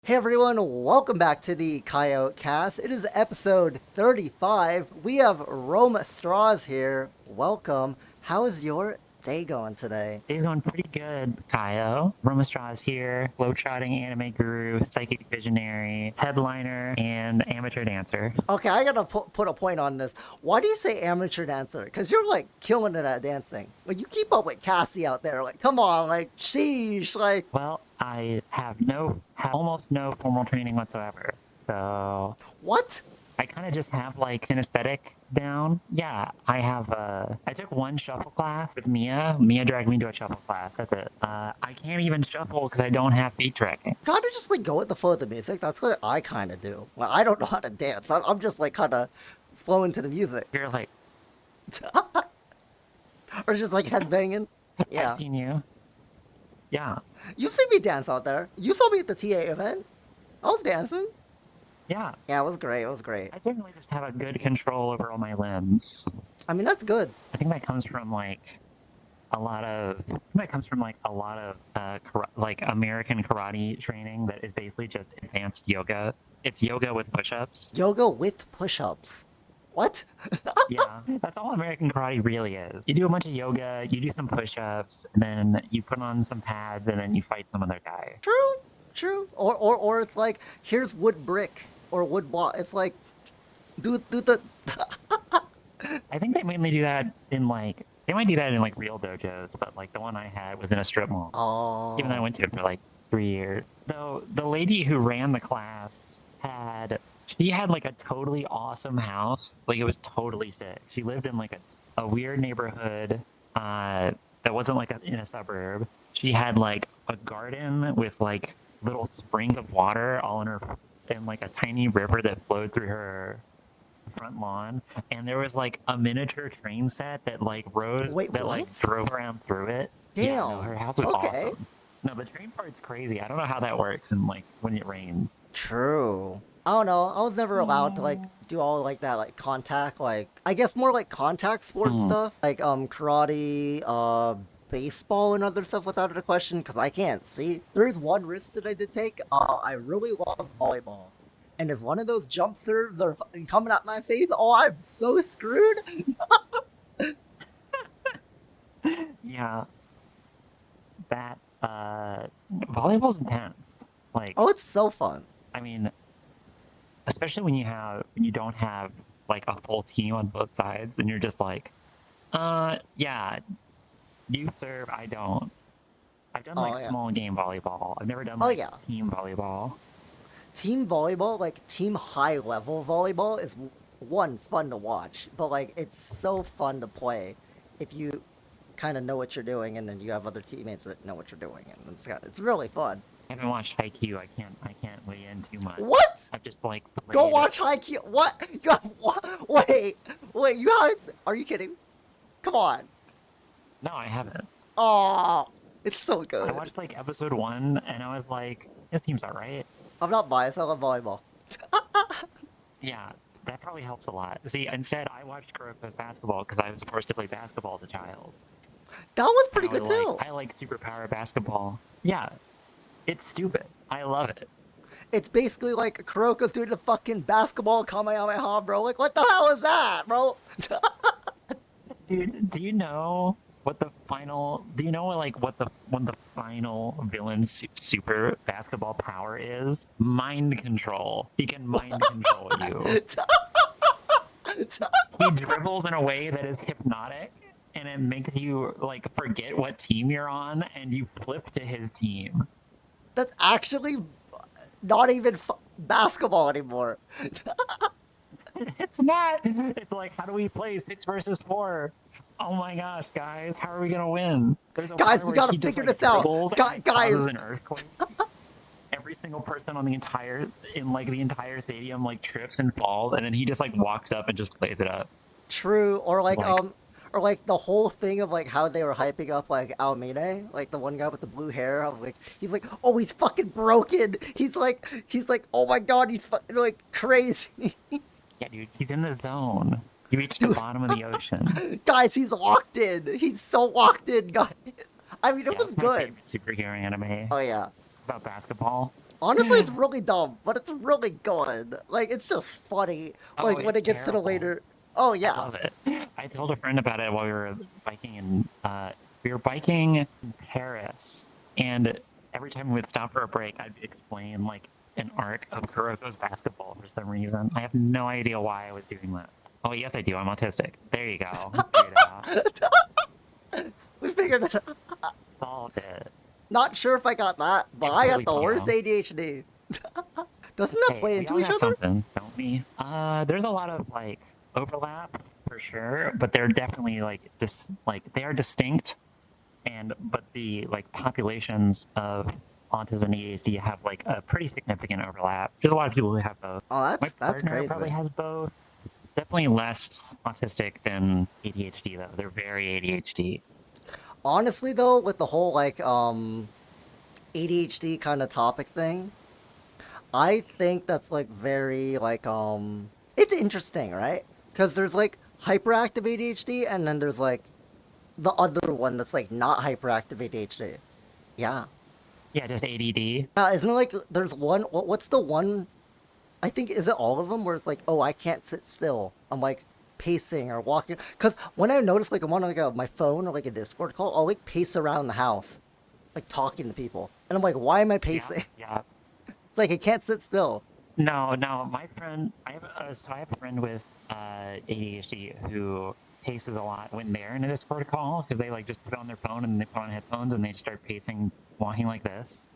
Hey everyone, welcome back to the Kaiyo cast. It is episode 35. We have Roma Straws here. Welcome. How is your day going today? Day's going pretty good, Kaiyo. Roma Straw's here, globetrotting anime guru, psychic visionary, headliner, and amateur dancer. Okay, I gotta put a point on this. Why do you say amateur dancer? Because you're like killing it at dancing. Like, you keep up with Cassie out there. Like, come on, like, sheesh. Like, Well, I have almost no formal training whatsoever. So what? I kind of just have like an aesthetic down. Yeah, I took one shuffle class with Mia. Mia dragged me to a shuffle class. That's it. I can't even shuffle because I don't have feet tracking. Kind of just like go with the flow of the music. That's what I kind of do. Like, I don't know how to dance. I'm just like kind of flowing to the music. You're like, Or just like headbanging. Yeah. I've seen you. Yeah, You see me dance out there. You saw me at the TA event. I was dancing. yeah. Yeah, it was great. It was great. I generally just have a good control over all my limbs. I mean, that's good. I think that comes from like a lot of like American karate training that is basically just advanced yoga. It's yoga with push-ups. Yoga with push-ups. What? Yeah, that's all American karate really is. You do a bunch of yoga, you do some push-ups, and then you put on some pads, and then you fight some other guy. True. True. Or it's like, here's wood brick or wood block. It's like, do the. I think they mainly do that in like they might do that in like real dojos, but like the one I had was in a strip mall. Even though I Oh. went to it for like 3 years. Though the lady who ran the class she had like a totally awesome house. Like it was totally sick. She lived in like a weird neighborhood that wasn't like in a suburb. She had like a garden with like little springs of water all in her and like a tiny river that flowed through her front lawn, and there was like a miniature train set that like Wait, like what? drove around through it. Yeah, no, Damn. her house was Okay. awesome. No, the train part's crazy. I don't know how that works and like when it rains. True. I don't know. I was never allowed to like do all like that like contact like I guess more like contact sports Hmm. stuff like karate, baseball and other stuff was out of the question because I can't see. There is one risk that I did take. I really love volleyball, and if one of those jump serves are fucking coming at my face, oh, I'm so screwed. Yeah, that volleyball's intense. Like, Oh, it's so fun. I mean, especially when you don't have like a full team on both sides, and you're just like, yeah, you serve, I don't. I've done Oh like yeah. small game volleyball. I've never done Oh like yeah. team volleyball. Team volleyball, like team high level volleyball, is one fun to watch, but like it's so fun to play if you kind of know what you're doing and then you have other teammates that know what you're doing, and it's really fun. I haven't watched Haikyuu. I can't weigh in too much. What? I've just like Go played. watch Haikyuu. What? You have, what? Wait, you haven't? Are you kidding? Come on. No, I haven't. Oh, it's so I good. watched like episode 1, and I was like, this seems alright. I'm not biased. I love volleyball. Yeah, that probably helps a lot. See, instead, I watched Kuroko's basketball because I was forced to play basketball as a child. That was And pretty good too. I like superpower basketball. Yeah, it's stupid. I love it. It's basically like Kuroko's doing the fucking basketball Kamehameha, bro. Like, what the hell is that, bro? Dude, do you know what the final? Do you know like what the final villain's super basketball power is? Mind control. He can mind control you. He dribbles in a way that is hypnotic, and it makes you like forget what team you're on, and you flip to his team. That's actually not even basketball anymore. It's not. It's like, how do we play 6 versus 4? Oh my gosh, guys, how are we gonna win? There's a Guys, part we where gotta he just figure like this out. dribbles and like, Guys, causes an earthquake. Every single person on the entire the entire stadium like trips and falls, and then he just like walks up and just plays it up. true. Like, Or like the whole thing of like how they were hyping up like Almine, like the one guy with the blue hair. Of like he's like, oh, he's fucking broken. He's like, oh my god, he's fucking like crazy. yeah, dude, he's in the zone. He reached the Dude, bottom of the ocean. guys, he's locked in. He's so locked in, guys. I mean, it Yeah, was it's my good. favorite superhero anime Oh yeah. about basketball. Honestly, it's really dumb, but it's really good. Like, it's just funny. Oh, Like, when it's it gets to the terrible. later. Oh, I yeah. love it. I told a friend about it while we were biking we were biking in Paris, and every time we would stop for a break, I'd explain like an arc of Kuroko's basketball for some reason. I have no idea why I was doing that. Oh yes, I do. I'm autistic. There you go. We figured it out. We figured it out. Solved it. Not sure if I got that, but It's I got totally the worst Kaiyo. ADHD. Doesn't that Hey, play we into all each have other? something, don't we? There's a lot of like overlap for sure, but they're definitely like they are distinct, and but the like populations of autism and ADHD have like a pretty significant overlap. There's a lot of people who have both. Oh, My that's partner probably crazy. has both. Definitely less autistic than ADHD though. They're very ADHD. Honestly, though, with the whole like ADHD kind of topic thing, I think that's like very like it's interesting, right? Because there's like hyperactive ADHD, and then there's like the other one that's like not hyperactive ADHD. Yeah. Yeah, just ADD. Isn't it like there's one? What's the one? I think is it all of them where it's like, oh, I can't sit still. I'm like pacing or walking. Because when I notice like I'm on like my phone or like a Discord call, I'll like pace around the house, like talking to people, and I'm like, why am I Yeah, pacing? yeah. It's like I can't sit still. No, no. My friend, I have a friend with ADHD who paces a lot when they're in a Discord call because they like just put on their phone and they put on headphones and they just start pacing, walking like this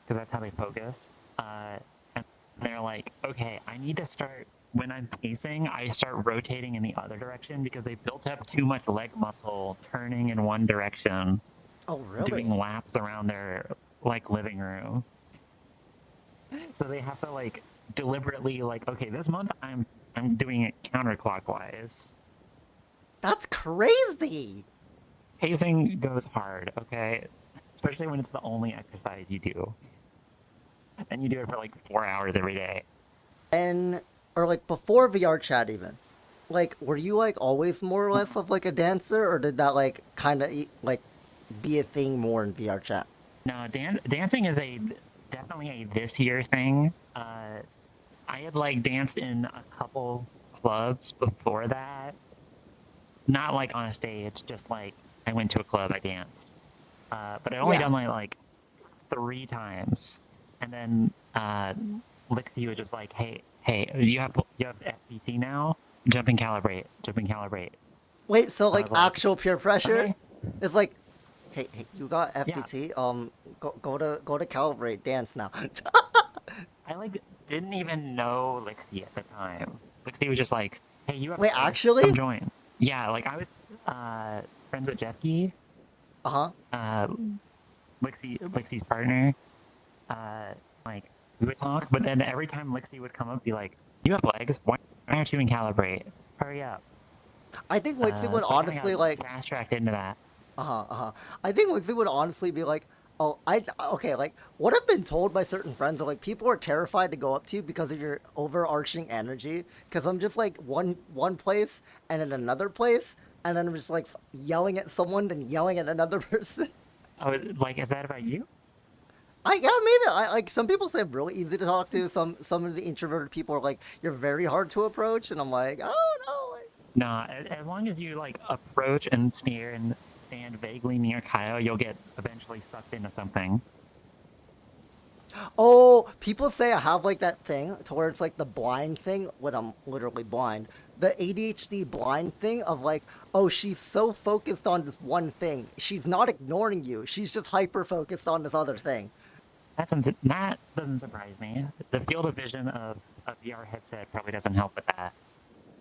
because that's how they focus. And they're like, okay, I need to start when I'm pacing. I start rotating in the other direction because they built up too much leg muscle turning in one direction, Oh, doing really? laps around their like living room. So they have to like deliberately like, okay, this month I'm doing it counterclockwise. That's crazy. Pacing goes hard, okay? Especially when it's the only exercise you do. And you do it for like 4 hours every day. And or like before VR chat even. Like, were you like always more or less Mhm. of like a dancer, or did that like kind of like be a thing more in VR chat? No, dancing is a definitely a this year thing. I had like danced in a couple clubs before that. Not like on a stage, just like I went to a club, I danced. But I only Yeah. done like 3 times, and then Lixie was just like, "Hey, you have FBT now. Jump and calibrate. Jump and calibrate." Wait, so I like was like, actual peer pressure? "Okay, It's like, hey, you got yeah." FBT? Go to calibrate dance now. I like didn't even know Lixie at the time. Lixie was just like, "Hey, you have Wait, legs. Come actually? join." Yeah, like I was friends with Jesky, Uh-huh. uh, Lixie's partner. Like we would talk, but then every time Lixie would come up, be like, "You have legs. Why aren't you in calibrate? Hurry up!" I think Wixie would So I kind of honestly got like, fast tracked into that. uh-huh. I think Wixie would honestly be like, oh, okay, like what I've been told by certain friends are like people are terrified to go up to you because of your overarching energy. Because I'm just like one place and in another place, and then I'm just like yelling at someone, then yelling at another person. Oh, like is that about you? Yeah, maybe. I like some people say I'm really easy to talk to. Some of the introverted people are like you're very hard to approach, and I'm like, oh no. No, as long as you like approach and sneer and stand vaguely near Kaiyo, you'll get eventually sucked into something. Oh, people say I have like that thing to where it's like the blind thing when I'm literally blind. The ADHD blind thing of like, oh, she's so focused on this one thing. She's not ignoring you. She's just hyper focused on this other thing. That doesn't surprise me. The field of vision of a VR headset probably doesn't help with that.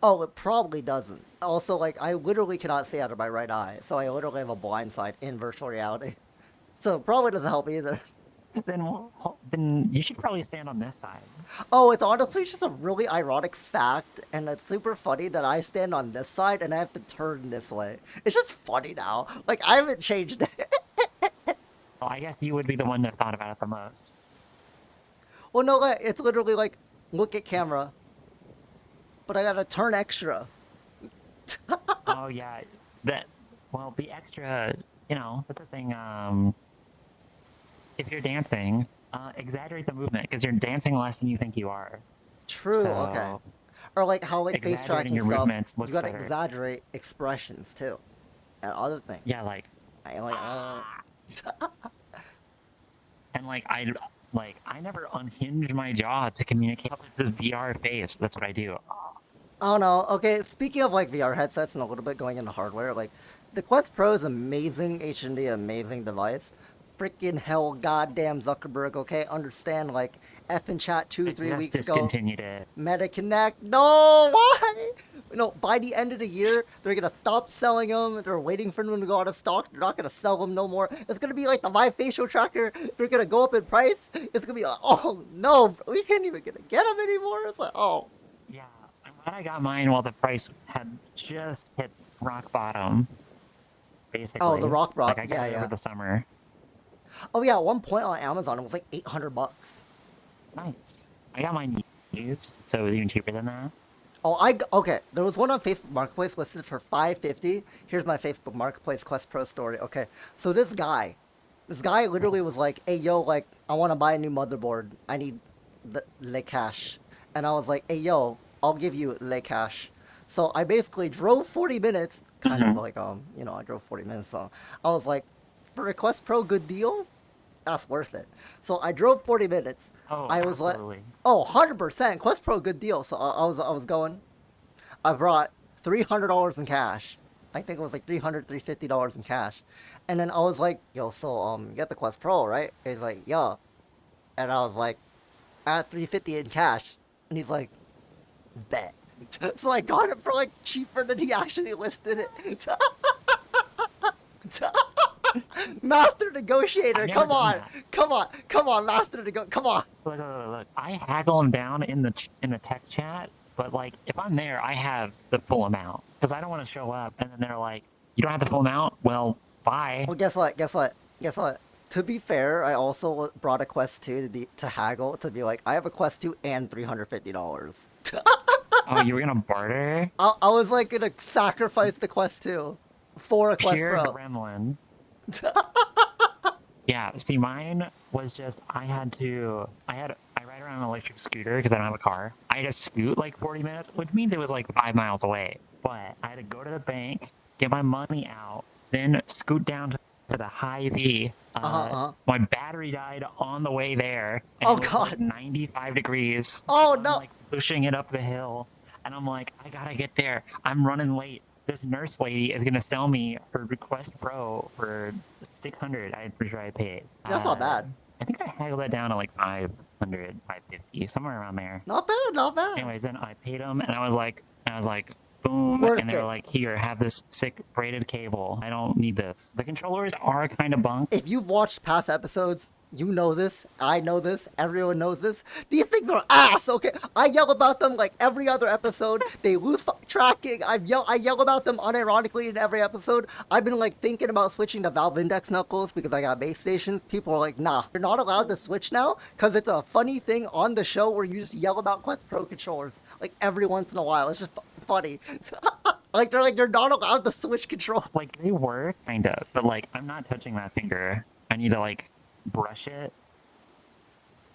Oh, it probably doesn't. Also, like, I literally cannot see out of my right eye, so I literally have a blind side in virtual reality. So it probably doesn't help either. Then you should probably stand on this side. Oh, it's honestly just a really ironic fact, and it's super funny that I stand on this side and I have to turn this way. It's just funny now. Like, I haven't changed it. Well, I guess you would be the one that thought about it the most. Well, no, like, it's literally like, look at camera, but I gotta turn extra. Oh yeah, that. Well, the extra, that's the thing. If you're dancing, exaggerate the movement because you're dancing less than you think you are. True. Okay. So Or like how like face exaggerating tracking your stuff, movements you looks gotta better. exaggerate expressions too, and other things. Yeah, like I like. and I never unhinge my jaw to communicate with the VR face. That's what I do. I don't know. Okay, speaking of like VR headsets and a little bit going into hardware, like the Quest Pro is amazing HND, amazing device. Freaking hell, goddamn Zuckerberg. Okay, understand like F in chat two, I three just weeks ago. discontinued it. MetaConnect. No, why? No, by the end of the year, they're gonna stop selling them. They're waiting for them to go out of stock. They're not gonna sell them no more. It's gonna be like the Vive facial tracker. They're gonna go up in price. It's gonna be like, oh no, we can't even get them anymore. It's like, oh. Yeah, I'm glad I got mine while the price had just hit rock bottom. Basically. Oh, the rock Like bottom. I got Yeah, it yeah. over the summer. Oh yeah, at one point on Amazon it was like $800. Nice. I got mine used, so it was even cheaper than that. Oh, okay. There was one on Facebook Marketplace listed for $550. Here's my Facebook Marketplace Quest Pro story. Okay, so this guy literally was like, "Hey yo, like I want to buy a new motherboard. I need the cash." And I was like, "Hey yo, I'll give you le cash." So I basically drove 40 minutes, kind of Mhm. like I drove 40 minutes. So I was like, for a Quest Pro good deal, that's worth it. So I drove 40 minutes. Oh, I was like, absolutely. oh, 100%. Quest Pro, good deal. So I was going. I brought $300 in cash. I think it was like $350 in cash. And then I was like, yo, so, you got the Quest Pro, right? He's like, yeah. And I was like, at $350 in cash. And he's like, bet. So I got it for like cheaper than he actually listed it. Master negotiator, I've never come done on, that. come on, come on. Look. I haggle them down in the text chat, but like if I'm there, I have the full amount because I don't want to show up and then they're like, "You don't have the full amount? Well, bye." Well, guess what? To be fair, I also brought a Quest 2 to haggle to be like, I have a Quest 2 and $350. Oh, you were gonna barter? I was like gonna sacrifice the Quest 2 for a Quest Pure Pro. gremlin. Yeah, see, mine was just I ride around an electric scooter because I don't have a car. I had to scoot like 40 minutes, which means it was like 5 miles away. But I had to go to the bank, get my money out, then scoot down to the Hy-Vee. My battery died on the way there, and Oh it was like God. 95 degrees. Oh I'm no. like pushing it up the hill, and I'm like, I gotta get there. I'm running late. This nurse lady is gonna sell me her Quest Pro for 600. I'm pretty sure I paid. That's not bad. I think I haggled that down to like 500, 550, somewhere around there. Not bad, not bad. Anyways, then I paid them, and I was like, boom, Worth and they were it. like, here, have this sick braided cable. I don't need this. The controllers are kind of bunk. If you've watched past episodes, you know this. I know this. Everyone knows this. These things are ass. Okay, I yell about them like every other episode. They lose tracking. I yell about them unironically in every episode. I've been like thinking about switching to Valve Index knuckles because I got base stations. People are like, nah, you're not allowed to switch now because it's a funny thing on the show where you just yell about Quest Pro controllers like every once in a while. It's just funny. Like they're not allowed to switch control. Like, they work, kind of, but like, I'm not touching that finger. I need to like brush it,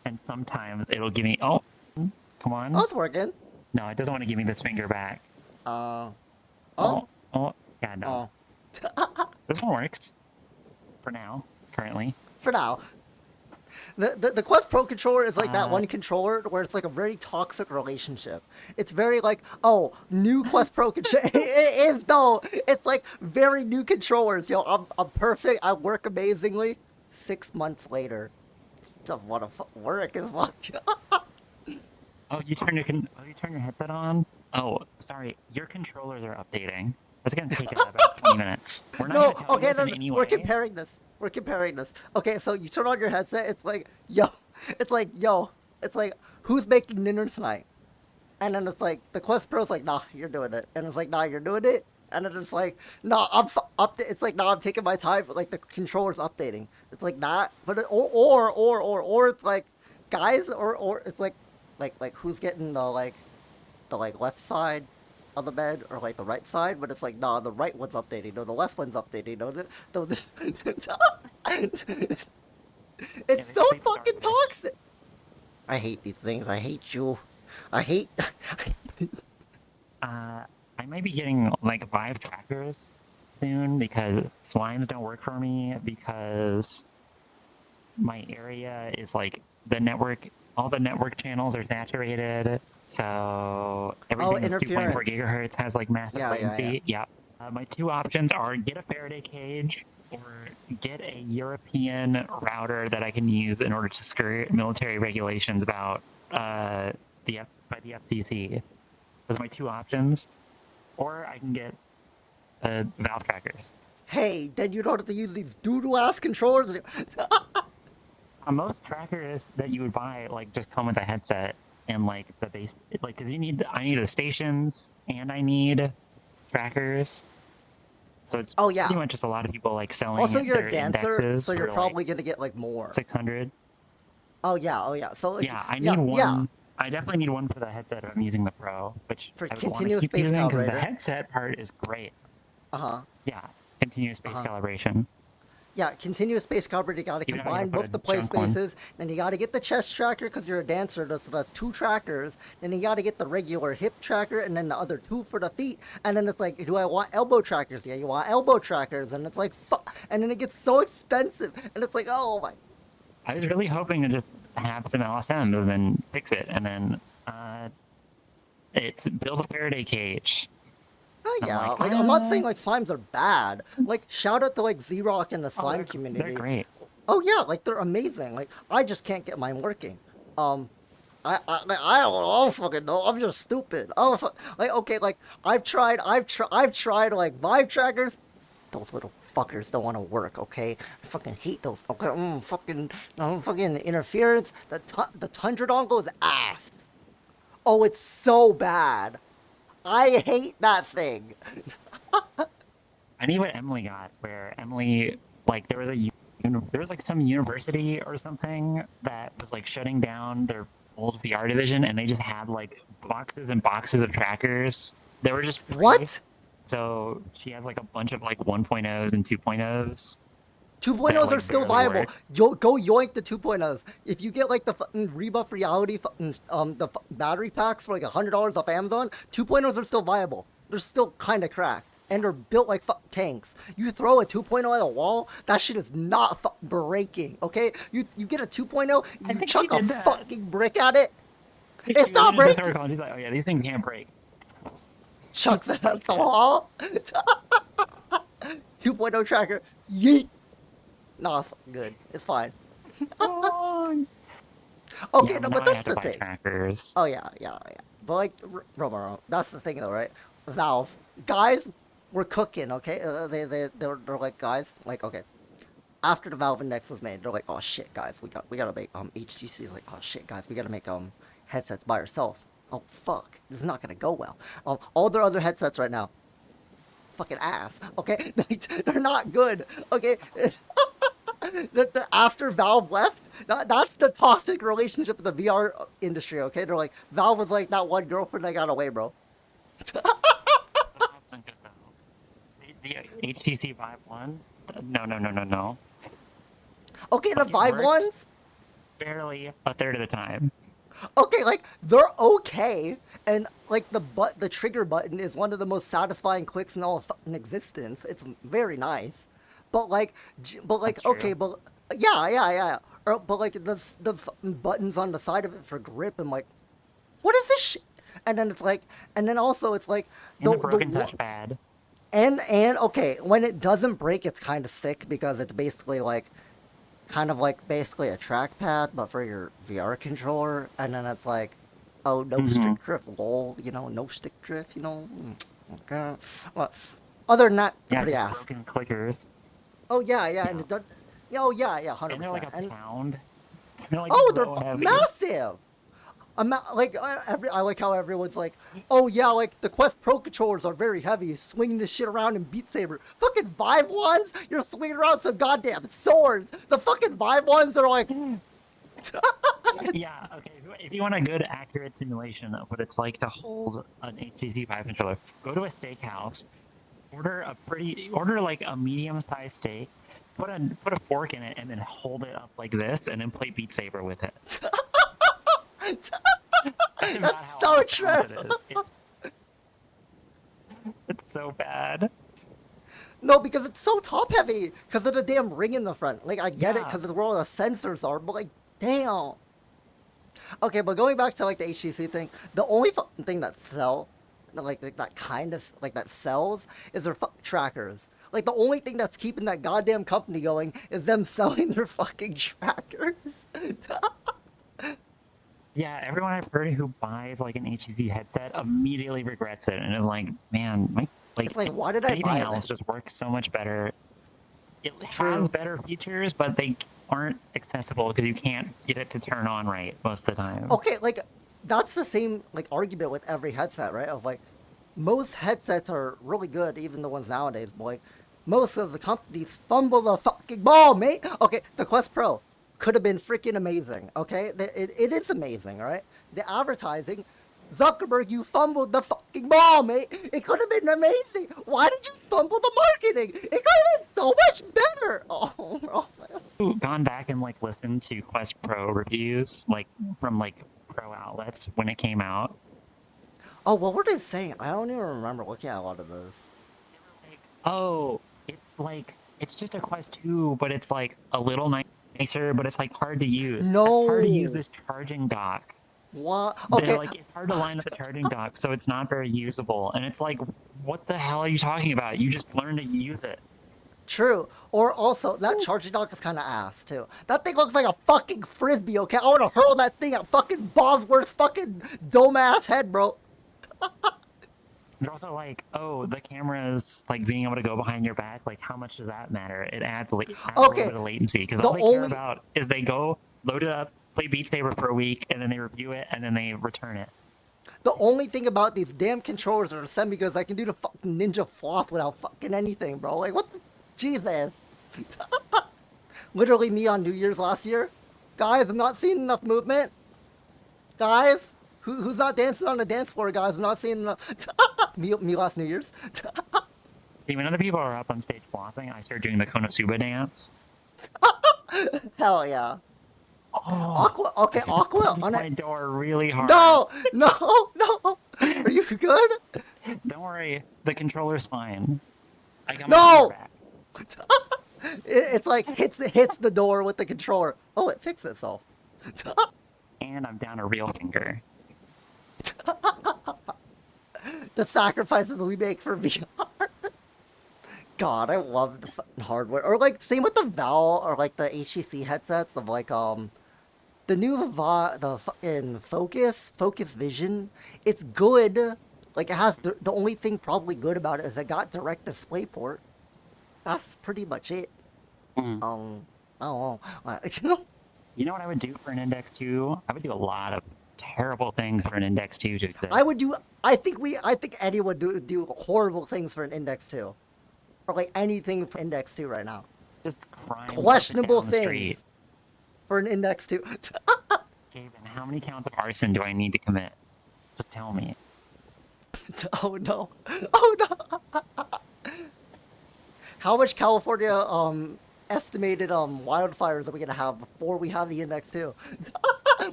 and sometimes it'll give me, oh, come on. Oh, it's working. No, it doesn't want to give me this finger back. Oh. Yeah, no. Oh. This one works. For now, currently. For now. The Quest Pro controller is like that one controller where it's like a very toxic relationship. It's very like, oh, new Quest Pro controller. It is though. It's like very new controllers. Yo, I'm perfect. I work amazingly. 6 months later, stuff what a work is like. Oh, you turn your headset on? Oh, sorry. Your controllers are updating. That's gonna take about 20 minutes. We're not No, gonna tell okay, you no, this in any we're way. comparing this. We're comparing this. Okay, so you turn on your headset, it's like, yo, who's making dinner tonight? And then it's like, the Quest Pro's like, nah, you're doing it. And it's like, nah, you're doing it. And then it's like, nah, it's like, nah, I'm taking my time, but like the controller's updating. It's like that, but or it's like, guys, or it's like who's getting the left side of the bed or like the right side, but it's like, nah, the right one's updating, no, the left one's updating, no, this It's they so sleep fucking garbage. toxic. I hate these things. I hate you. I hate. I might be getting like Vive trackers soon because slimes don't work for me because my area is like the network. All the network channels are saturated, so Oh, everything that's 2.4 interference. gigahertz has like massive Yeah. latency. Yeah. My two options are get a Faraday cage or get a European router that I can use in order to skirt military regulations about by the FCC. Those are my two options. Or I can get Valve trackers. Hey, then you don't have to use these doo-doo ass controllers. Most trackers that you would buy like just come with a headset and like the base, like because I need the stations and I need trackers. So it's Oh yeah. pretty much just a lot of people like selling Also, you're a their dancer, indexes so you're for like probably gonna get like more. 600. Oh yeah. Oh yeah. So like Yeah, I need yeah. one. I definitely need one for the headset if I'm using the Pro, which For I would want to continuous keep space using because the calibrator. headset part is great. Uh-huh. Yeah, continuous space Uh-huh. calibration. Yeah, continuous space calibrator, you gotta Even if I gotta combine put both a the play junk one. spaces, then you gotta get the chest tracker because you're a dancer, so that's two trackers, then you gotta get the regular hip tracker, and then the other two for the feet, and then it's like, do I want elbow trackers? Yeah, you want elbow trackers, and it's like, fuck, and then it gets so expensive, and it's like, oh my. I was really hoping to just have some LSMs and then fix it, and then it's build a Faraday cage. Oh I'm yeah, like, like I'm not saying like slimes are bad. Like shout out to like Z-Rock and the oh, slime they're community. great. Oh yeah, like they're amazing. Like I just can't get mine working. Um, I don't fucking know. I'm just stupid. Like okay, like I've tried like Vive trackers. Those little fuckers don't want to work. Okay, I fucking hate those. Okay, fucking interference. The tundra dongle is ass. Oh, it's so bad. I hate that thing. I need what Emily got, where Emily like there was like some university or something that was like shutting down their old VR division, and they just had like boxes and boxes of trackers. They were just free. What? So she has like a bunch of like 1.0s and 2.0s. 2.0s like are still barely viable. work. Go yoink the 2.0s. If you get like the fucking rebuff reality battery packs for like $100 off Amazon, 2.0s are still viable. They're still kind of cracked. And they're built like tanks. You throw a 2.0 at a wall, that shit is not breaking, okay? You get a 2.0, I you think chuck she a did that. fucking brick at it, She it's not was just breaking. She's like, oh yeah, these things can't break. Chucks it at the wall. 2.0 tracker, yeet. No, it's good. It's fine. Oh. Okay, Yeah, no, now but I that's have to the buy thing. trackers. Oh yeah. But like Roma, that's the thing though, right? Valve guys, we're cooking. Okay, they're like guys, like okay. After the Valve Index was made, they're like, oh shit, guys, we gotta make HTC is like, oh shit, guys, we gotta make headsets by ourselves. Oh fuck, this is not gonna go well. All their other headsets right now, fucking ass. Okay, they're not good. Okay. After Valve left, that's the toxic relationship with the VR industry. Okay, they're like Valve was like that one girlfriend that got away, bro. That wasn't good though. The HTC Vive one? No. Okay, the Like, it Vive worked ones. barely a third of the time. Okay, like they're okay, and like the trigger button is one of the most satisfying clicks in all of fucking existence. It's very nice, but like, That's okay, true. but yeah. But like the buttons on the side of it for grip, and like, what is this shit? And then it's like, and then also it's like And the broken touchpad. and okay, when it doesn't break, it's kind of sick because it's basically like kind of like basically a trackpad, but for your VR controller. And then it's like, oh, no Mm-hmm. stick drift, lol, no stick drift, Okay. Well, other than that, they're Yeah, pretty just ass. broken clickers. Oh yeah, and Yeah. it does. Yeah, oh yeah, And they're like 100%. a And pound. They're like oh, they're so heavy. massive. I like how everyone's like, oh yeah, like the Quest Pro controllers are very heavy, swinging this shit around in Beat Saber. Fucking Vive ones, you're swinging around some goddamn swords. The fucking Vive ones are like, Yeah, okay. If you want a good, accurate simulation of what it's like to hold an HTC Vive controller, go to a steakhouse, order like a medium-sized steak, put a fork in it and then hold it up like this and then play Beat Saber with it. That's about That's how so off true. balance it is. It's so bad. No, because it's so top heavy because of the damn ring in the front. Like I get it Yeah. because of where all the sensors are, but like damn. Okay, but going back to like the HTC thing, the only fucking thing that sell, like that kind of like that sells, is their fucking trackers. Like the only thing that's keeping that goddamn company going is them selling their fucking trackers. Yeah, everyone I've heard who buys like an HTC headset immediately regrets it and is like, man, It's like, why did I anything buy it? else just works so much better. It has True. better features, but they aren't accessible because you can't get it to turn on right most of the time. Okay, like that's the same like argument with every headset, right? Of like most headsets are really good, even the ones nowadays, but like most of the companies fumble the fucking ball, mate. Okay, the Quest Pro could have been freaking amazing. Okay, it is amazing, right? The advertising, Zuckerberg, you fumbled the fucking ball, mate. It could have been amazing. Why did you fumble the marketing? It could have been so much better. Oh, bro. Gone back and like listened to Quest Pro reviews, like from like pro outlets when it came out. Oh, what were they saying? I don't even remember looking at a lot of those. Like, oh, it's just a Quest 2, but it's like a little nicer, but it's like hard to use. It's hard to use No. this charging dock. What? They're Okay, like it's hard to line up the charging dock, so it's not very usable. And it's like, what the hell are you talking about? You just learn to use it. true. Or also, that charging dock is kind of ass, too. That thing looks like a fucking frisbee, okay? I want to hurl that thing at fucking Bosworth's fucking dome-ass head, bro. They're also like, oh, the cameras like being able to go behind your back. Like, how much does that matter? It adds, adds a little Okay, bit of latency because the all they care only... about is they go load it up, play Beat Saber for a week, and then they review it and then they return it. The only thing about these damn controllers are semi because I can do the fucking ninja floss without fucking anything, bro. Like, what the... Jesus. Literally me on New Year's last year. Guys, I'm not seeing enough movement. Guys, who's not dancing on the dance floor, guys? I'm not seeing enough. me last New Year's. See, when other people are up on stage flossing, I start doing the Konosuba dance. Hell yeah. Oh, Aqua, okay, I just Aqua punched on my it. door really hard. No, no. Are you good? Don't worry, the controller's fine. I got my No! finger back. It's like hits the door with the controller. Oh, it fixed itself. And I'm down a real finger. The sacrifices we make for VR. God, I love the fucking hardware. Or like same with the Valve or like the HTC headsets of like the new the fucking Focus Vision. It's good. Like it has the only thing probably good about it is it got direct display port. That's pretty much it. Mm. I don't know. You know what I would do for an Index 2? I would do a lot of terrible things for an Index 2 to exist. I would do. I think Eddie would do horrible things for an Index 2, or like anything for Index 2 right now. Just crime Questionable down the street. things for an Index 2. Gaben, how many counts of arson do I need to commit? Just tell me. Oh no! Oh no! How much California estimated wildfires are we gonna have before we have the Index 2?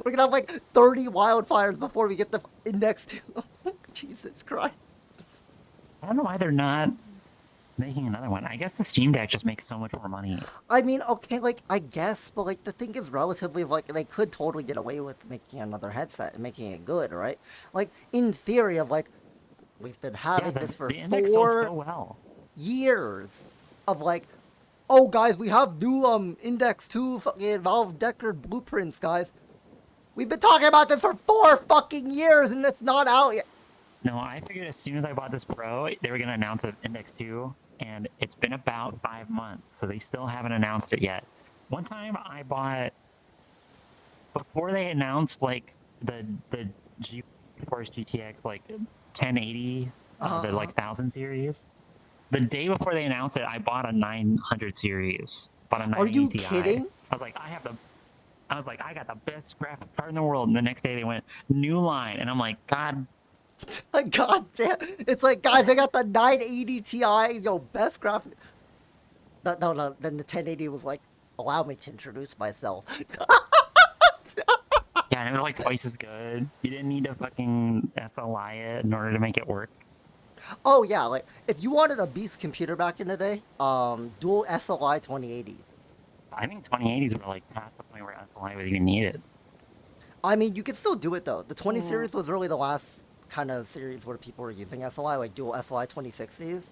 We're gonna have like 30 wildfires before we get the Index 2. Jesus Christ! I don't know why they're not making another one. I guess the Steam Deck just makes so much more money. I mean, okay, like I guess, but like the thing is relatively like they could totally get away with making another headset and making it good, right? Like in theory of like we've been having Yeah, this for the Index sold so 4 well. years of like, oh guys, we have new Index 2 fucking Valve Deckard blueprints, guys. We've been talking about this for 4 fucking years and it's not out yet. No, I figured as soon as I bought this Pro, they were going to announce an Index 2, and it's been about 5 months, so they still haven't announced it yet. One time I bought, before they announced like the GeForce GTX like 1080, the like 1000 series, the day before they announced it, I bought a 900 series. Bought a 980 Are you Ti. kidding? I was like, I got the best graphic card in the world. And the next day they went, new line. And I'm like, God. God damn. It's like, guys, I got the 980 Ti, best graphic. No, then the 1080 was like, allow me to introduce myself. Yeah, and it was like twice as good. You didn't need to fucking SLI it in order to make it work. Oh yeah, like if you wanted a beast computer back in the day, dual SLI 2080s. I think 2080s were like past the point where SLI was even needed. I mean, you could still do it though. The 20 Mm. series was really the last kind of series where people were using SLI, like dual SLI 2060s.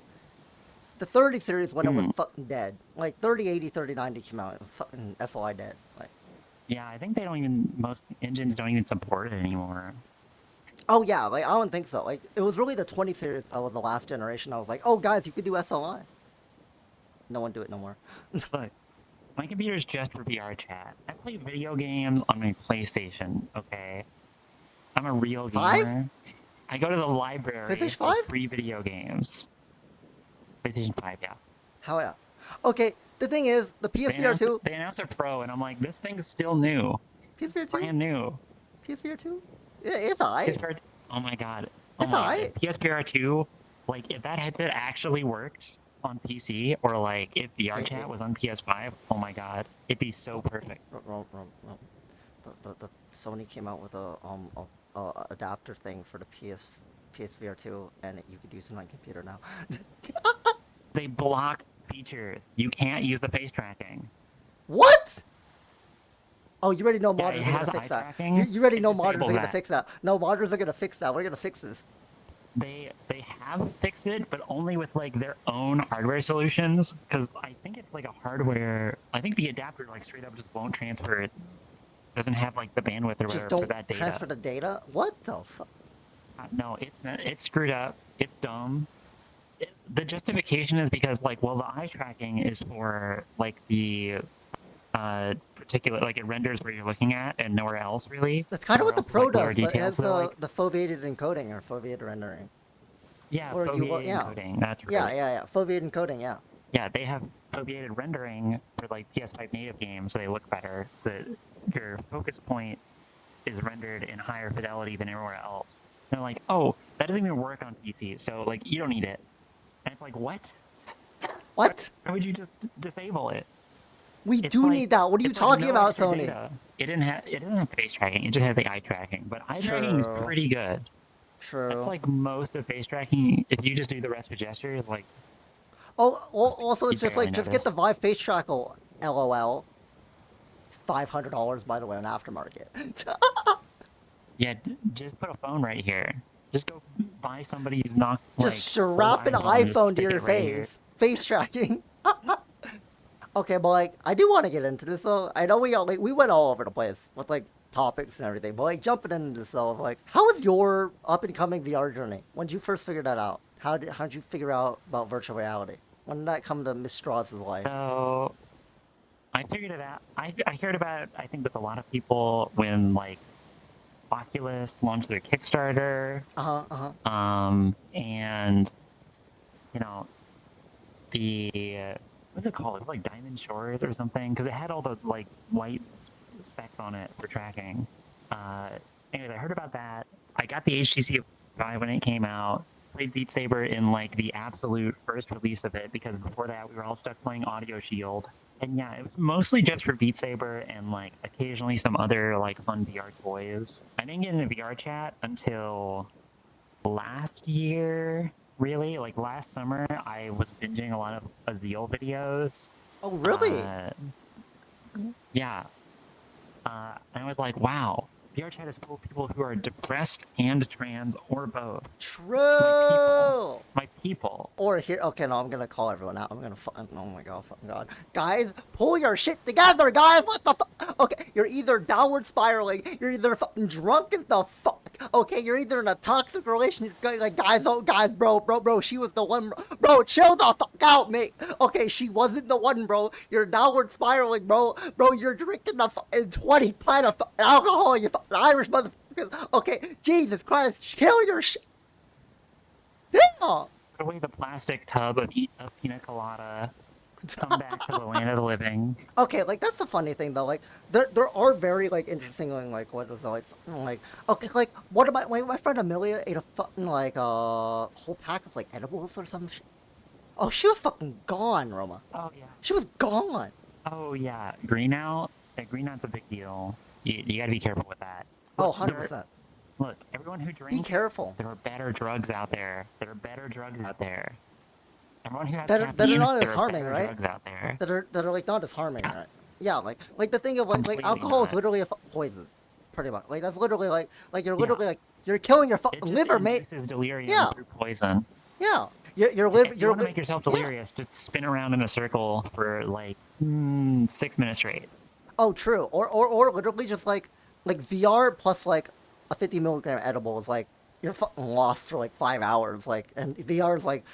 The 30 series when it was Mm. fucking dead. Like 3080, 3090 came out, and fucking SLI dead. Like, Yeah, I think they don't even, most engines don't even support it anymore. oh yeah, like I don't think so. Like it was really the 20 series that was the last generation. I was like, oh guys, you could do SLI. No one do it no more. Look, my computer's just for VR chat. I play video games on my PlayStation, okay? I'm a real gamer. 5? I go to the library PlayStation for 5? free video games. PlayStation 5, yeah. Hell yeah. Okay, the thing is, the PSVR 2. They announced a Pro, and I'm like, this thing's still new. PSVR 2? Brand new. PSVR 2? Yeah, it's alright. PSVR, oh my god. Oh It's my alright. god. PSVR 2, like, if that headset actually worked on PC, or like, if VR chat was on PS5, oh my god. It'd be so perfect. The Sony came out with a adapter thing for the PSVR 2, and you could use it on my computer now. They block features. You can't use the face tracking. What? Oh, you already know Yeah, modders it are has gonna fix that. eye-tracking. You already It know modders are disables gonna that. fix that. No, modders are gonna fix that. We're gonna fix this. They have fixed it, but only with like their own hardware solutions. Because I think it's like a hardware. I think the adapter like straight up just won't transfer it. Doesn't have like the bandwidth or Just whatever don't for that data. transfer the data. What the fuck? No, it's screwed up. It's dumb. The justification is because like, well, the eye tracking is for like the particular, like it renders where you're looking at and nowhere else really. That's kind of what the Pro Like, lower does, but it details, has so, like, the foveated encoding or foveated rendering. yeah, or you- foveated yeah. encoding. That's right. Yeah. Foveated encoding, yeah. Yeah, they have foveated rendering for like PS5 native games, so they look better. So that your focus point is rendered in higher fidelity than everywhere else. And they're like, oh, that doesn't even work on PC, so like you don't need it. And it's like, what? What? Why would you just disable it? We It's do like- need that. What are you it's like talking no about, extra Sony? data. It doesn't have face tracking. It just has the eye tracking. But eye tracking is True. pretty good. True. That's like most of face tracking. If you just do the rest with gestures, like Oh, also, it's You just like, barely just get the notice. Vive Face Trackle, LOL. $500, by the way, on aftermarket. yeah, just put a phone right here. Just go buy somebody's knock. Just like, strap an old and iPhone to stick your it right here. face. Face tracking. Okay, but like, I do want to get into this though. I know we went all over the place with like topics and everything, but like jumping into this though, like, how was your up and coming VR journey? When did you first figure that out? How did you figure out about virtual reality? When did that come to Miss Strauss' life? So I figured it out. I heard about it, I think, with a lot of people when like Oculus launched their Kickstarter. And you know the what's it called? It was like Diamond Shores or something because it had all the like white specs on it for tracking. Anyways, I heard about that. I got the HTC Vive when it came out. Played Beat Saber in like the absolute first release of it because before that we were all stuck playing Audio Shield. And yeah, it was mostly just for Beat Saber and like occasionally some other like fun VR toys. I didn't get into VR chat until last year, really. Like last summer, I was binging a lot of Azeel videos. Oh, really? Yeah. And I was like, wow, VR chat is full of people who are depressed and trans or both. True. My people. Or here, okay, no, I'm gonna call everyone out. I'm gonna, oh my god, fucking god. Guys, pull your shit together, guys! What the fuck? Okay, you're either downward spiraling, you're either fucking drunk as the fuck. Okay, you're either in a toxic relationship, like, guys, bro, she was the one, bro, chill the fuck out, mate. Okay, she wasn't the one, bro. You're downward spiraling, bro, you're drinking the fucking 20 pint of fucking alcohol, you fucking Irish motherfucker. Okay, Jesus Christ, kill your shit. Damn! Put away the plastic tub of pina colada. Come back to the land of the living. Okay, like that's the funny thing though. Like there are very like interesting like what was it, like fucking, like okay, like what am I? My friend Amelia ate a fucking like whole pack of like edibles or some shit. Oh, she was fucking gone, Roma. Oh yeah. She was gone. Oh yeah. Green out. Green out's a big deal. You gotta be careful with that. Oh, Look, 100%. Look, everyone who Be drinks, careful. there are better drugs out there. There are better drugs out there. Everyone who has That are caffeine, not as there are harming, better right? drugs out there. That are like not as harming, Yeah. right? Yeah, like the thing of like Completely alcohol is not. literally a poison, pretty much. Like that's literally like you're Yeah. literally like you're killing your It fucking just liver, mate. induces delirium Yeah. through poison. Yeah, your liver. If you want to make yourself yeah. delirious, just spin around in a circle for like 6 minutes straight. Oh, true. Or literally just like VR plus like a 50 milligram edible is like you're fucking lost for like 5 hours. Like, and VR is like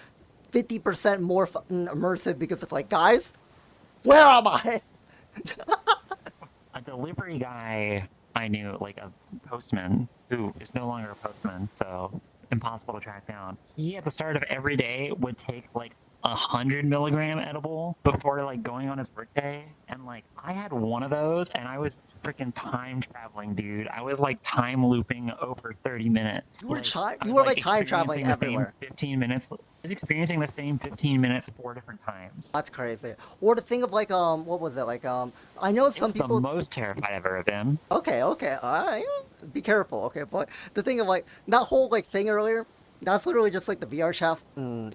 50% more fucking immersive because it's like, guys, where am I? A delivery guy I knew, like a postman, who is no longer a postman, so impossible to track down. He, at the start of every day, would take like 100 milligram edible before like going on his workday, and like I had one of those, and I was freaking time traveling, dude. I was like time looping over 30 minutes. You were I you was, were like time traveling experiencing the same everywhere. 15 minutes. I was experiencing the same 15 minutes 4 different times. That's crazy. Or the thing of like what was it like I know It some was people. the most terrified I've ever been. Okay, okay, all right. Be careful. Okay, but the thing of like that whole like thing earlier, that's literally just like the VR chat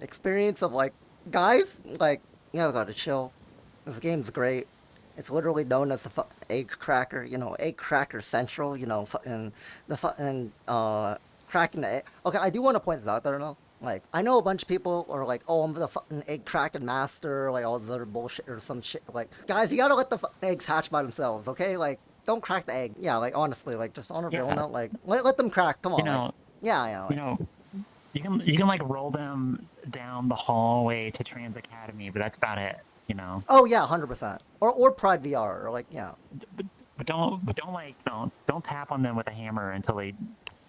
experience of like guys like you guys gotta chill. This game's great. It's literally known as the egg cracker. You know, egg cracker central. You know, fucking the fucking cracking the egg. Okay, I do want to point this out there though. Like, I know a bunch of people are like, oh, I'm the fucking egg cracking master, like all this other bullshit or some shit. Like, guys, you gotta let the eggs hatch by themselves, okay? Like, don't crack the egg. Yeah, like honestly, like just on a real Yeah. note, like let them crack. Come on, You know, like, yeah, like, you know, you can like roll them down the hallway to Trans Academy, but that's about it. You know. oh yeah, 100%. Or Pride VR, or like yeah. But don't like don't tap on them with a hammer until they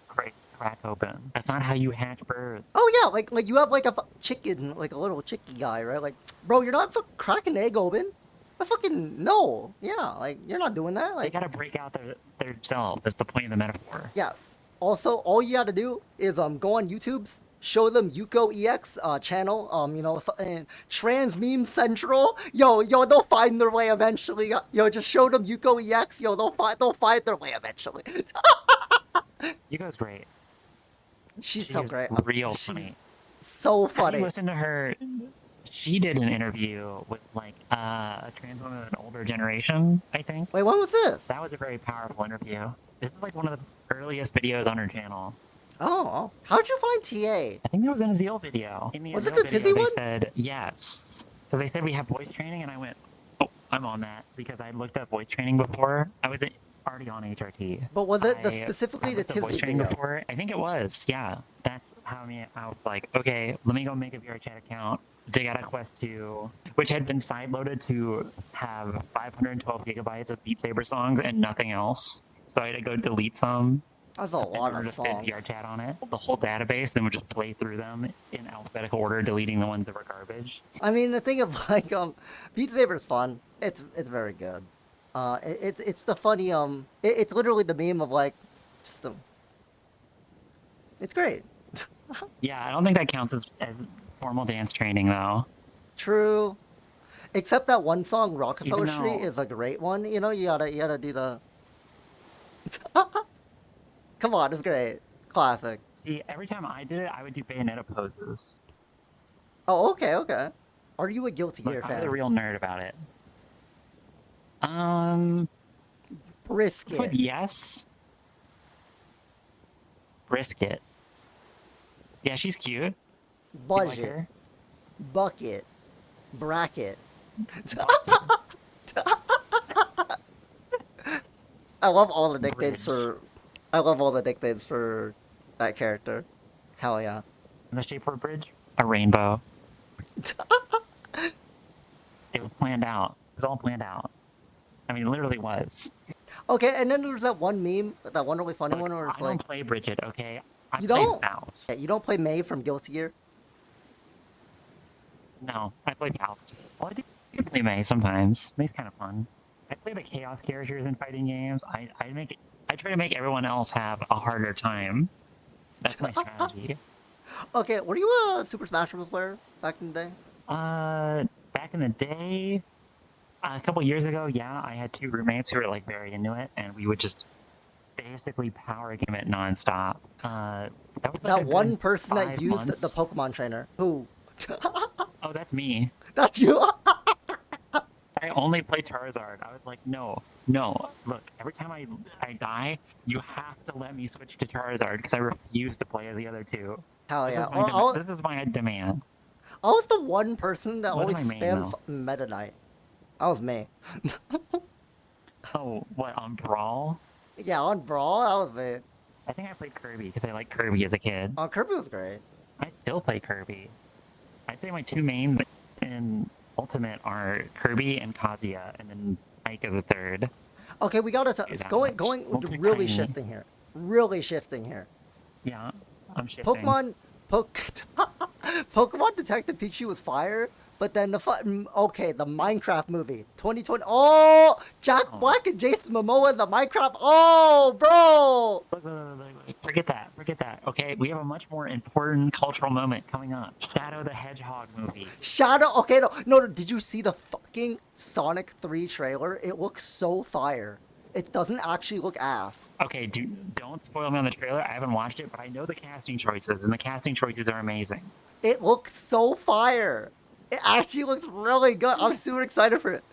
crack open. That's not how you hatch birds. Oh yeah, like you have like a chicken, like a little chicky guy, right? Like, bro, you're not cracking the egg open. That's fucking no. Yeah, like you're not doing that. They Like, gotta break out themselves. That's the point of the metaphor. yes. Also, all you gotta do is go on YouTube's, show them YukkoEX channel, you know, Trans Meme Central. Yo, they'll find their way eventually. Yo, just show them YukkoEX. Yo, they'll find their way eventually. Yuko's great. She's She so is great. real She's funny. so Have funny. you listened to her? She did an interview with like a trans woman of an older generation, I think. Wait, when was this? That was a very powerful interview. This is like one of the earliest videos on her channel. Oh, how'd you find TA? I think that was in a Zeal video. In the Was it Zeal the video, Tizzy they one? said yes. So they said we have voice training, and I went, oh, I'm on that because I looked up voice training before. I was already on HRT. But was it specifically I the looked up voice Tizzy training video? before. I think it was. Yeah, that's how I was like, okay, let me go make a VRChat account. Dig out a Quest 2, which had been sideloaded to have 512 gigabytes of Beat Saber songs and nothing else. So I had to go delete some. That's a lot of Just songs. VRChat on it, the whole database, and would just play through them in alphabetical order, deleting the ones that were garbage. I mean, the thing of like Beat Saber's fun. It's very good. It's the funny it's literally the meme of like just it's great. Yeah, I don't think that counts as formal dance training though. True. Except that one song, Rockefeller Even Street, though- is a great one. You know, you gotta do the. Come on, it's great. Classic. See, every time I did it, I would do Bayonetta poses. Oh, okay, okay. Are you a Guilty Gear Look, I was fan? a real nerd about it. But Brisket. yes. Brisket. Yeah, she's cute. You like Budget. her? Bucket. Bracket. I love all the nicknames for. I love all the nicknames for that character. Hell yeah. In the shape of a bridge? A rainbow. It was planned out. It was all planned out. I mean, it literally was. Okay, and then there's that one meme, that one really funny Look, one where I it's don't like, play Bridget, okay? I You play don't? Mouse. you don't play May from Guilty Gear? No, I play Mouse. Well, I do play May sometimes. May's kind of fun. I play the Chaos characters in fighting games. I try to make everyone else have a harder time. That's my strategy. Okay, were you a Super Smash Bros. Player back in the day? Back in the day, a couple years ago, yeah, I had 2 roommates who were like very into it, and we would just basically power game it nonstop. That was like That a one good person that 5 used the months. Pokemon trainer. Who? Oh, that's me. That's you. I only play Charizard. I was like, no, no. Look, every time I die, you have to let me switch to Charizard because I refuse to play the other two. Hell This yeah. is my this is my demand. I was the one person that What's always my main, spammed though? Meta Knight. That was me. Oh, what, on Brawl? Yeah, on Brawl, that was me. I think I played Kirby because I liked Kirby as a kid. Kirby was great. I still play Kirby. I'd say my 2 mains in Ultimate are Kirby and Kazuya, and then Ike is a third. Okay, we gotta Is that going much? going Don't be really tiny. shifting here. Really shifting here. Yeah, I'm shifting. Pokemon Pokemon Detective Pikachu was fire, but then the the Minecraft movie 2020. Oh, Jack Oh. Black and Jason Momoa in the Minecraft. Oh, bro. Look, forget that. Forget that. Okay, we have a much more important cultural moment coming up. Shadow the Hedgehog movie. Shadow. Okay, no. Did you see the fucking Sonic 3 trailer? It looks so fire. It doesn't actually look ass. Okay, don't spoil me on the trailer. I haven't watched it, but I know the casting choices, and the casting choices are amazing. It looks so fire. It actually looks really good. I'm super excited for it.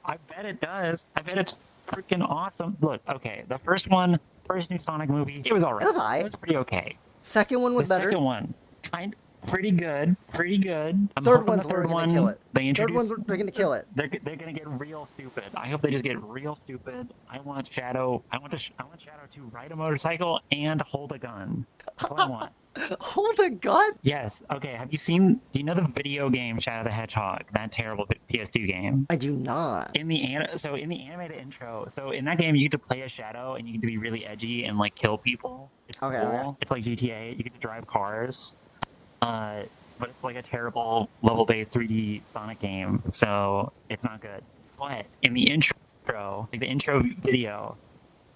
I bet it does. I bet it's freaking awesome. Look, okay, the first new Sonic movie, it was alright. It was alright. It was pretty okay. Second one was The better. second one, pretty good. I'm Third hoping one's the where third we're gonna one, kill it. They Third introduce. one's they're gonna kill it. They're gonna get real stupid. I hope they just get real stupid. I want Shadow. I want Shadow to ride a motorcycle and hold a gun. That's what I want. Hold a gun. Yes. Okay. Have you seen? Do you know the video game Shadow the Hedgehog? That terrible PS2 game. I do not. In the animated intro, so in that game you get to play a Shadow and you get to be really edgy and like kill people. It's Okay, cool. okay. It's like GTA. You get to drive cars. But it's like a terrible level-based 3D Sonic game, so it's not good. But in the intro, like the intro video,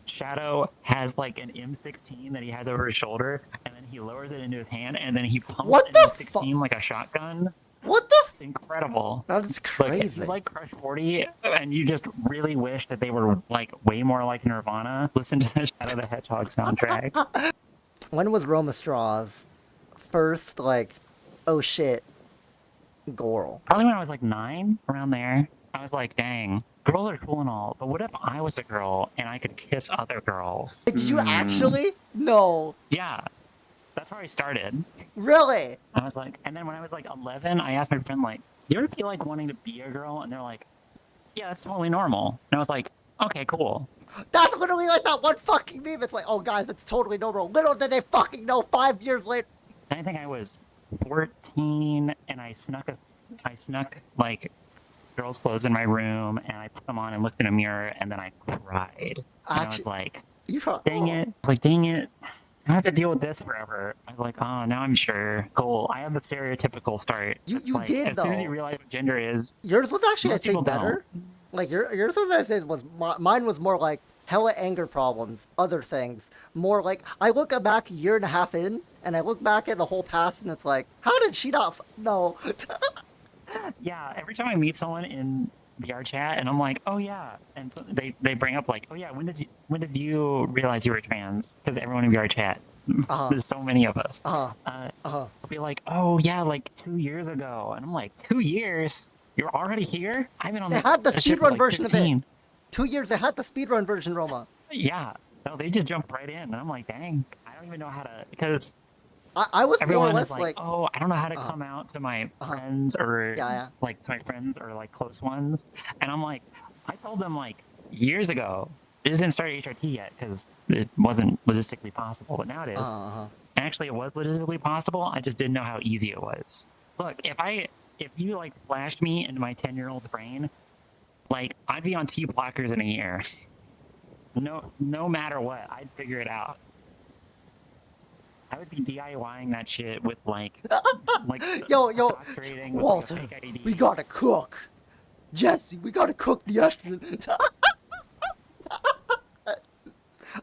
Shadow has like an M16 that he has over his shoulder, and then he lowers it into his hand, and then he pumps What an the M16 like a shotgun. What the? It's incredible. That's Like, if crazy. you like Crush 40, and you just really wish that they were like way more like Nirvana, listen to the Shadow the Hedgehog soundtrack. When was Roma Straws first like, oh shit, Goral? Probably when I was like 9, around there. I was like, dang, girls are cool and all, but what if I was a girl and I could kiss other girls? Did you actually? No. Yeah, that's where I started. Really? I was like, and then when I was like 11, I asked my friend, like, you ever feel like wanting to be a girl? And they're like, yeah, that's totally normal. And I was like, okay, cool. That's literally like that one fucking meme. It's like, oh guys, that's totally normal. Little did they fucking know 5 years later. And I think I was 14, and I snuck like girls' clothes in my room, and I put them on and looked in a mirror, and then I cried. And I was like, You probably, dang it. I was like, dang it. I have to deal with this forever. I was like, oh, now I'm sure. Cool. I have the stereotypical start. You Like, did, as soon as though. you realize what gender is, Yours was actually, most I'd say, people better. Like, yours was, I'd say, mine was more like hella anger problems, other things. More like, I look back a year and a half in, and I look back at the whole past, and it's like, how did she not, no. yeah, every time I meet someone in VR chat, and I'm like, oh yeah, and so they bring up like, oh yeah, when did you realize you were trans? Because everyone in VR chat, there's so many of us. They'll be like, oh yeah, like 2 years ago, and I'm like, 2 years? You're already here? I've been on They had the this shit for, speedrun like, version of 15. it. 2 years, they had the speedrun version, Roma. Yeah, no, they just jump right in, and I'm like, dang, I don't even know how to, because I was more everyone or is less like, like, oh, I don't know how to come out to my friends or like to my friends or like close ones, and I'm like, I told them like years ago. It just didn't start HRT yet because it wasn't logistically possible, but now it is. And actually, it was logistically possible. I just didn't know how easy it was. Look, if you like flashed me into my 10-year-old's brain, like I'd be on T blockers in a year. No matter what, I'd figure it out. I would be DIYing that shit with like yo, doctorating with, Walter, like, a fake ID. we gotta cook. Jesse, we gotta cook the estrogen.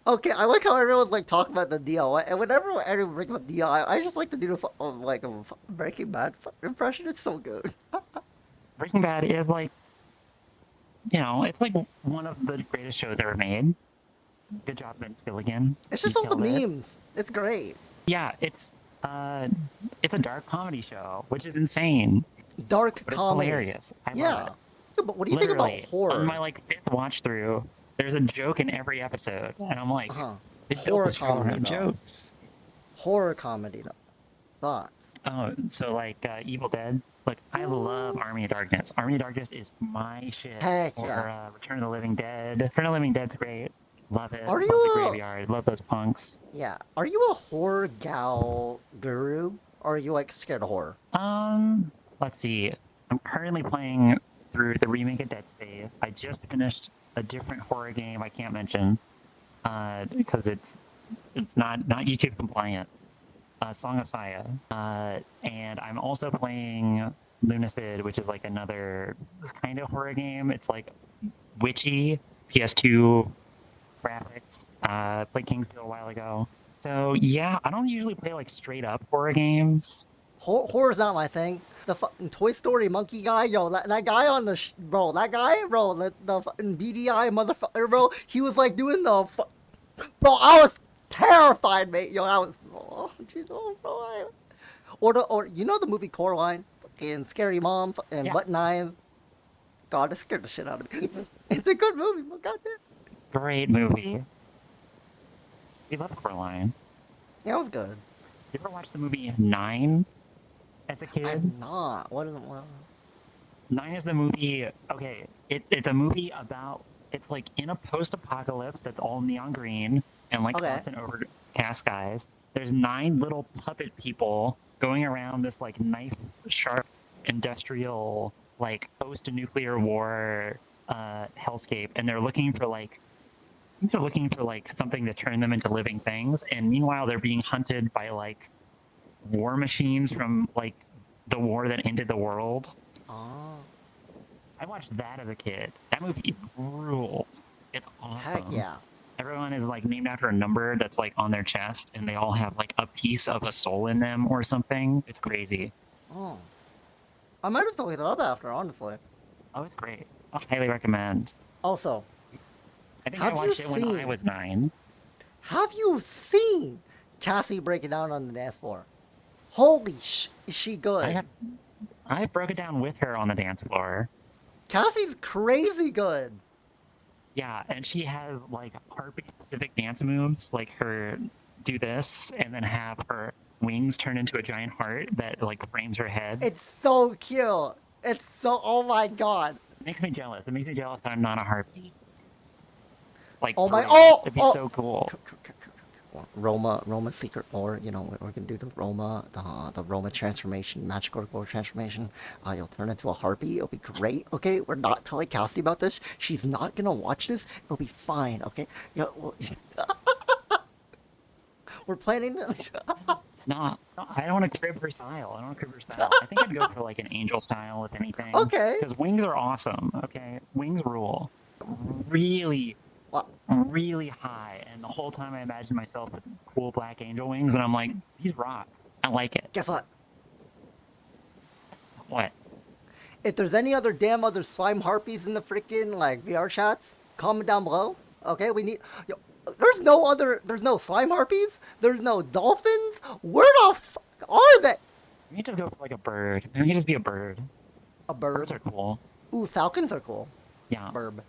Okay, I like how everyone's like talking about the DIY, and whenever anyone brings up DIY, I just like to do Breaking Bad impression. It's so good. Breaking Bad is like, it's like one of the greatest shows ever made. Good job, Vince Gilligan. It's You just all the killed it. memes. It's great. Yeah, it's a dark comedy show, which is insane, Dark but it's comedy. hilarious. I Yeah. love it. Yeah, but what do you think about Literally, horror? on my like fifth watch through, there's a joke in every episode, and I'm like, Uh-huh. they built Horror this show comedy, around though. jokes. Horror comedy, though. Thoughts? Oh, so like Evil Dead. Look, I love Army of Darkness. Army of Darkness is my shit. Heck Or yeah. Return of the Living Dead. Return of the Living Dead's great. Love it. Are Love you the a- graveyard. Love those punks. Yeah. Are you a horror gal guru? Or are you like scared of horror? Let's see. I'm currently playing through the remake of Dead Space. I just finished a different horror game I can't mention because it's not YouTube compliant. Song of Saya. And I'm also playing Lunacid, which is like another kind of horror game. It's like witchy, PS2 graphics. Played Kingsfield a while ago. So yeah, I don't usually play like straight up horror games. Horror's not my thing. The fucking Toy Story monkey guy, yo, that guy on the bro, that guy, bro, the fucking BDI motherfucker, bro, he was like doing the bro, I was terrified, mate, yo, I was, bro, or you know the movie Coraline, fucking Scary Mom, and Yeah. Button Eyes. God, it scared the shit out of me. It's a good movie, but goddamn. Great movie. We love Coraline. Yeah, it was good. You ever watch the movie Nine as a kid? I'm not. What is it? Nine is the movie. Okay, it's a movie about. It's like in a post-apocalypse that's all neon green and like Okay. constant overcast skies. There's 9 little puppet people going around this like knife-sharp industrial like post-nuclear war hellscape, and they're looking for like. I think they're looking for like something to turn them into living things, and meanwhile they're being hunted by like war machines from like the war that ended the world. Oh, I watched that as a kid. That movie rules. It's awesome. heck yeah. Everyone is like named after a number that's like on their chest, and they all have like a piece of a soul in them or something. It's crazy. Oh, I might have to look it up after, honestly. Oh, it's great. I highly recommend. Also, I think Have I you watched it when I seen- was 9. have you seen Cassie break it down on the dance floor? Holy is she good? I broke it down with her on the dance floor. Cassie's crazy good. Yeah, and she has like harpy specific dance moves, like her do this and then have her wings turn into a giant heart that like frames her head. It's so cute. It's so, oh my god. It makes me jealous. It makes me jealous that I'm not a harpy. Like, Oh for my- real. oh, It'd be oh. so cool. Roma secret lore, we're gonna do the Roma transformation, magical core transformation. You'll turn into a harpy, it'll be great, okay? We're not telling Cassie about this. She's not gonna watch this, it'll be fine, okay? We're planning No, I don't want to crib her style. I don't want to crib her style. I think I'd go for like an angel style, if anything. Okay. Because wings are awesome, okay? Wings rule. Really, Well, really high. And the whole time I imagined myself with cool black angel wings, and I'm like, these rock. I like it. guess what? What? If there's any other damn other slime harpies in the freaking like VR chats, comment down below. Okay, we need. Yo, there's no slime harpies. There's no dolphins. Where the fuck are they? We need to go for like a bird. We need to just be a bird. A Birds bird. are cool. Ooh, falcons are cool. Yeah. Birb.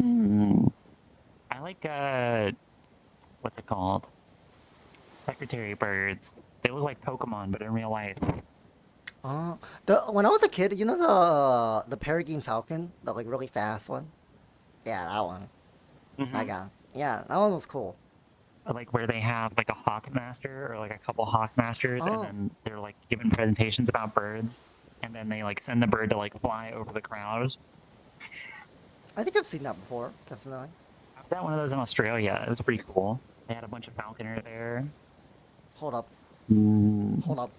I like what's it called? Secretary birds. They look like Pokemon, but in real life. When I was a kid, you know the peregrine falcon, the like really fast one. Yeah, that one. That guy. Yeah, that one was cool. Like where they have like a hawk master or like a couple hawk masters, Oh. and then they're like giving presentations about birds, and then they like send the bird to like fly over the crowd. I think I've seen that before, definitely. I was at one of those in Australia. It was pretty cool. They had a bunch of falconer there. Hold up. Hold up.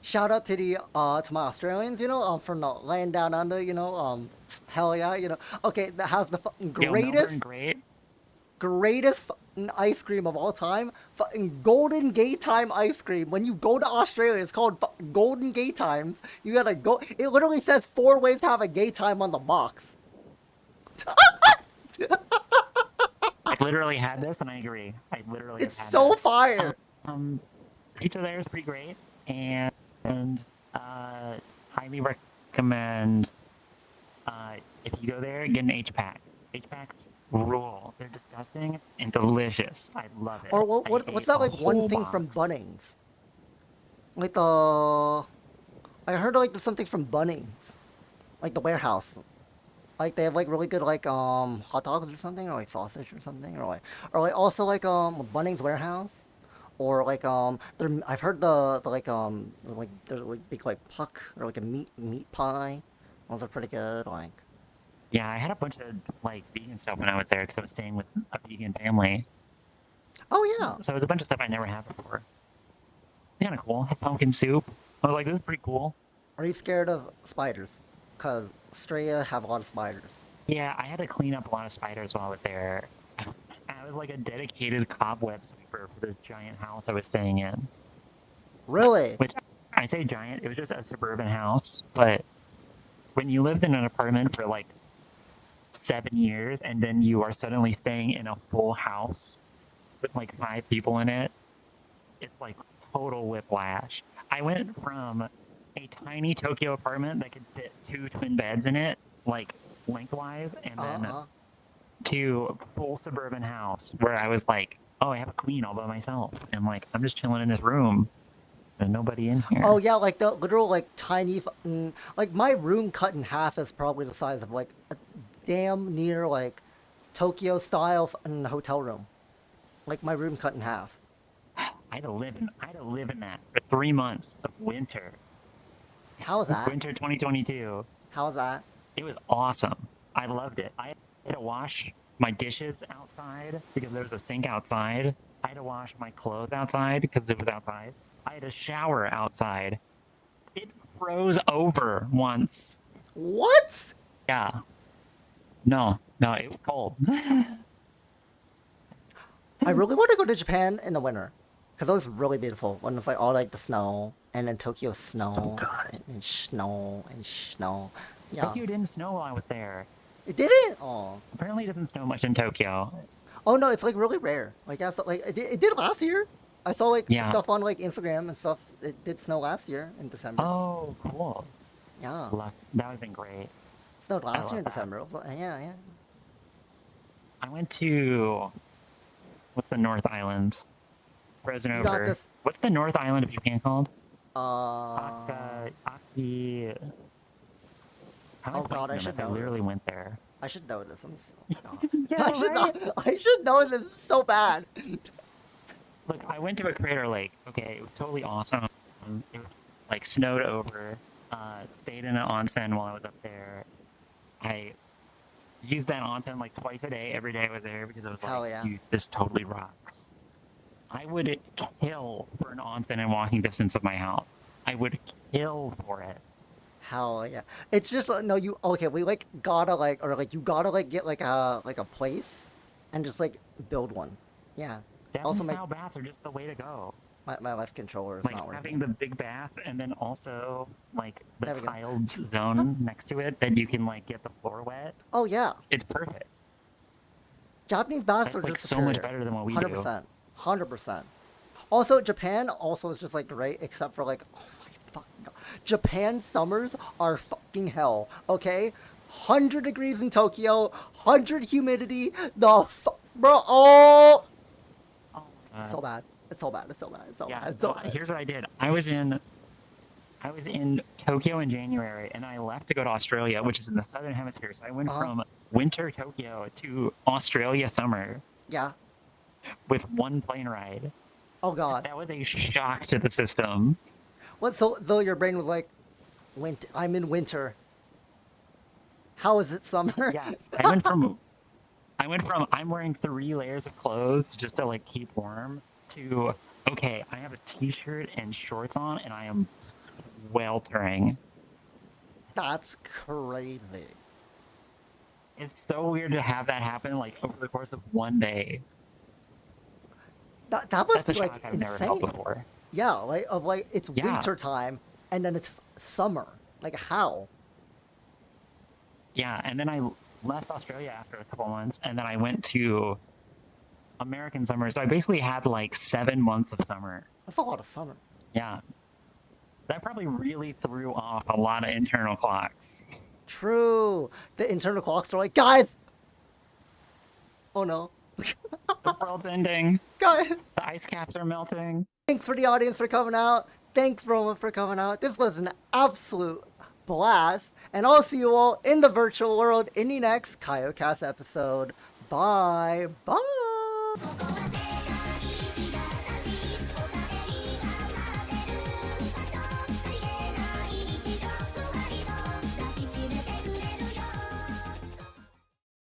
Shout out to to my Australians, from the land down under, hell yeah, okay, that has the fucking Yo, Melbourne, greatest, great. greatest ice cream of all time. Fucking Golden Gay Time ice cream. When you go to Australia, it's called Golden Gay Times. You gotta go. It literally says 4 ways to have a gay time on the box. I literally had this, and I agree. I literally It's have had so this. fire. Pizza there is pretty great, and highly recommend if you go there, get an H-pack. H-packs rule. They're disgusting and delicious. I love it. Or I what's ate that a like one whole thing from box. Bunnings? Like the I heard like there's something from Bunnings, like the warehouse. Like they have like really good like hot dogs or something, or like sausage or something, or like also like Bunnings warehouse, or like I've heard the like there's like big like puck or like a meat pie. Those are pretty good. Like Yeah, I had a bunch of like vegan stuff when I was there because I was staying with a vegan family. oh yeah, So it was a bunch of stuff I never had before. Kind of cool. Had pumpkin soup. I was like, this is pretty cool. are you scared of spiders? Cause Australia have a lot of spiders. Yeah, I had to clean up a lot of spiders while I was there. I was like a dedicated cobweb sweeper for this giant house I was staying in. Really? Which I say giant, it was just a suburban house. But when you lived in an apartment for like 7 years and then you are suddenly staying in a full house with like 5 people in it, it's like total whiplash. I went from a tiny Tokyo apartment that could fit 2 twin beds in it, like lengthwise, and then Uh-huh. to a full suburban house where I was like, oh, I have a queen all by myself, and like I'm just chilling in this room. There's nobody in Oh here. yeah, like the literal like tiny, like my room cut in half is probably the size of like a damn near like Tokyo style hotel room. Like my room cut in half. I had to live in that for 3 months of winter, How is that? winter 2022. How is that? It was awesome. I loved it. I had to wash my dishes outside because there was a sink outside. I had to wash my clothes outside because it was outside. I had to shower outside. It froze over once. What? Yeah. No, it was cold. I really want to go to Japan in the winter because it was really beautiful when it's like all like the snow and then Tokyo So snow good. and snow and snow. Yeah, Tokyo didn't snow while I was there. it didn't. Oh, Apparently, it doesn't snow much in Tokyo. oh no, it's like really rare. Like yeah, so, like it did last year. I saw like Yeah. stuff on like Instagram and stuff. It did snow last year in December. Oh, cool. Yeah, Luck. That would have been great. it snowed I last year love in that. December. Yeah, yeah. I went to what's the North Island? Frozen You got over. this. What's the North Island of Japan called? Uh, Aki. How am I oh God, I blanking on should this? I know literally this. went there. I should know this. I'm so, oh, Yeah, I should right? know. I should know this so bad. Look, I went to a crater lake. Okay, it was totally awesome. It was like snowed over. Stayed in an onsen while I was up there. I used that onsen like twice a day, every day I was there because I was Hell like, yeah. dude, this totally rocks. I would kill for an onsen in walking distance of my house. I would kill for it. Hell yeah. It's just no, you okay, we like gotta like or like you gotta like get like a place and just like build one. Yeah. Also Japanese my style baths are just the way to go. my left controller is Like not having working. the big bath and then also like the There we go. tiled zone next to it that you can like get the floor wet. Oh yeah. It's perfect. Japanese baths That's are like just so much superior. better than what we do. 100%. 100%. Also Japan also is just like great except for like oh my fucking god. Japan summers are fucking hell, okay? 100 degrees in Tokyo, 100 humidity, bro, oh Oh, it's so bad. It's so bad. It's so bad. It's so yeah. bad. It's so So bad. here's what I did. I was in Tokyo in January, and I left to go to Australia, which is in the southern hemisphere. So I went Uh-huh. from winter Tokyo to Australia summer Yeah. with one plane ride. Oh god. That was a shock to the system. What? So though your brain was like, winter. I'm in winter. How is it summer? Yeah, I went from I'm wearing 3 layers of clothes just to like keep warm to okay, I have a t-shirt and shorts on and I am weltering. That's crazy. It's so weird to have that happen like over the course of one day. That must That's be a like shock I've never felt insane. before. Yeah, like it's Yeah. winter time and then it's summer. Like how? Yeah, and then I left Australia after a couple months, and then I went to American summer. So I basically had like 7 months of summer. That's a lot of summer. Yeah. That probably really threw off a lot of internal clocks. True. The internal clocks are like, guys. Oh no, The world's ending. guys. The ice caps are melting. Thanks for the audience for coming out. Thanks, Roma, for coming out. This was an absolute blast. And I'll see you all in the virtual world in the next KaiyoCast episode. Bye. Bye.